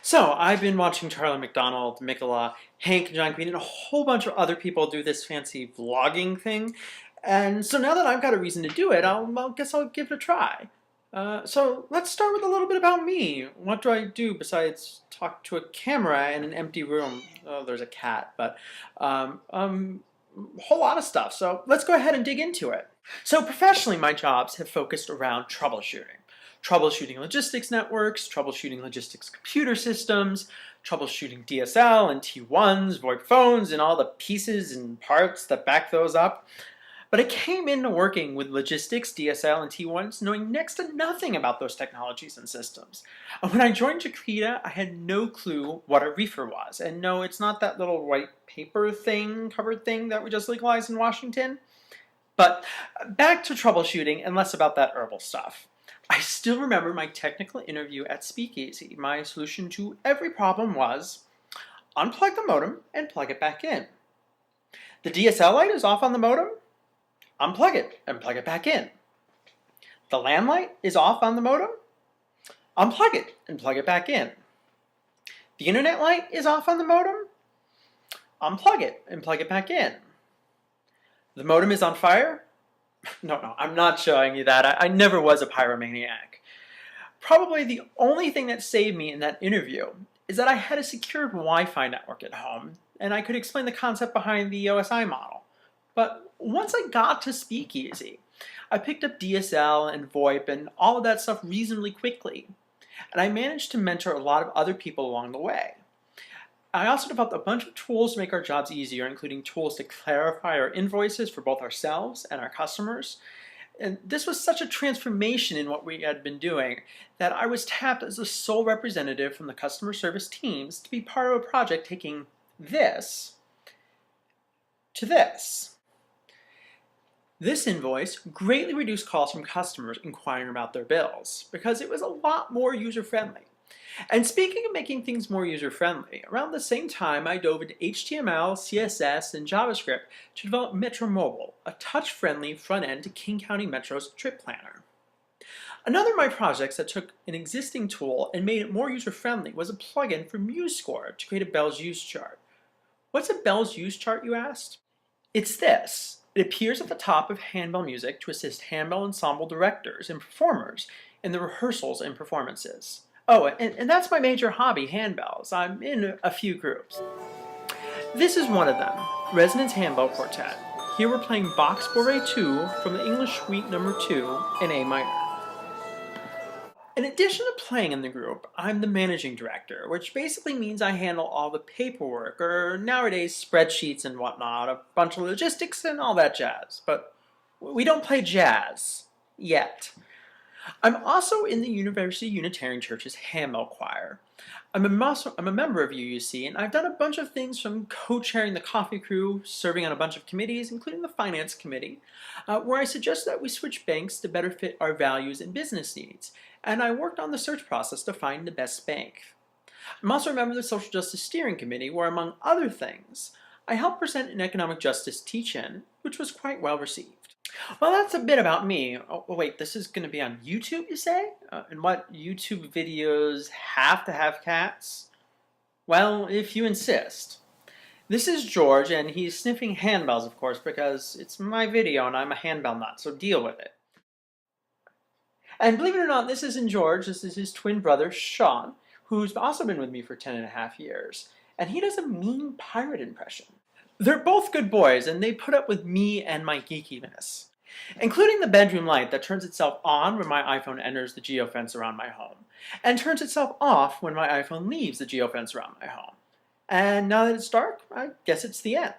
So I've been watching Charlie McDonald, Mikola, Hank, John Green, and a whole bunch of other people do this fancy vlogging thing. And so now that I've got a reason to do it, I guess I'll give it a try. So let's start with a little bit about me. What do I do besides talk to a camera in an empty room? Oh, there's a cat, but a whole lot of stuff. So let's go ahead and dig into it. So professionally, my jobs have focused around troubleshooting. Troubleshooting logistics networks, troubleshooting logistics computer systems, troubleshooting DSL and T1s, VoIP phones, and all the pieces and parts that back those up. But I came into working with logistics, DSL, and T1s knowing next to nothing about those technologies and systems. And when I joined Jakarta, I had no clue what a reefer was. And no, it's not that little white paper thing, covered thing that we just legalized in Washington. But back to troubleshooting and less about that herbal stuff. I still remember my technical interview at Speakeasy. My solution to every problem was unplug the modem and plug it back in. The DSL light is off on the modem? Unplug it and plug it back in. The LAN light is off on the modem? Unplug it and plug it back in. The internet light is off on the modem? Unplug it and plug it back in. The modem is on fire? No, I'm not showing you that. I never was a pyromaniac. Probably the only thing that saved me in that interview is that I had a secured Wi-Fi network at home, and I could explain the concept behind the OSI model. But once I got to Speakeasy, I picked up DSL and VoIP and all of that stuff reasonably quickly, and I managed to mentor a lot of other people along the way. I also developed a bunch of tools to make our jobs easier, including tools to clarify our invoices for both ourselves and our customers. And this was such a transformation in what we had been doing that I was tapped as the sole representative from the customer service teams to be part of a project taking this to this. This invoice greatly reduced calls from customers inquiring about their bills because it was a lot more user-friendly. And speaking of making things more user-friendly, around the same time I dove into HTML, CSS, and JavaScript to develop Metro Mobile, a touch-friendly front-end to King County Metro's trip planner. Another of my projects that took an existing tool and made it more user-friendly was a plugin for MuseScore to create a Bell's Use chart. What's a Bell's Use chart, you asked? It's this. It appears at the top of handbell music to assist handbell ensemble directors and performers in the rehearsals and performances. Oh, and that's my major hobby, handbells. I'm in a few groups. This is one of them, Resonance Handbell Quartet. Here we're playing Bach's Bourrée 2 from the English Suite No. 2 in A minor. In addition to playing in the group, I'm the managing director, which basically means I handle all the paperwork, or nowadays spreadsheets and whatnot, a bunch of logistics and all that jazz. But we don't play jazz. Yet. I'm also in the University Unitarian Church's handbell choir. I'm a member of UUC, and I've done a bunch of things from co-chairing the coffee crew, serving on a bunch of committees, including the finance committee, where I suggest that we switch banks to better fit our values and business needs, and I worked on the search process to find the best bank. I'm also a member of the Social Justice Steering Committee, where, among other things, I helped present an economic justice teach-in, which was quite well received. Well, that's a bit about me. Oh, wait, this is going to be on YouTube, you say? And what YouTube videos have to have cats? Well, if you insist. This is George, and he's sniffing handbells, of course, because it's my video and I'm a handbell nut, so deal with it. And believe it or not, this isn't George, this is his twin brother, Sean, who's also been with me for 10.5 years. And he does a mean pirate impression. They're both good boys, and they put up with me and my geekiness, including the bedroom light that turns itself on when my iPhone enters the geofence around my home, and turns itself off when my iPhone leaves the geofence around my home. And now that it's dark, I guess it's the end.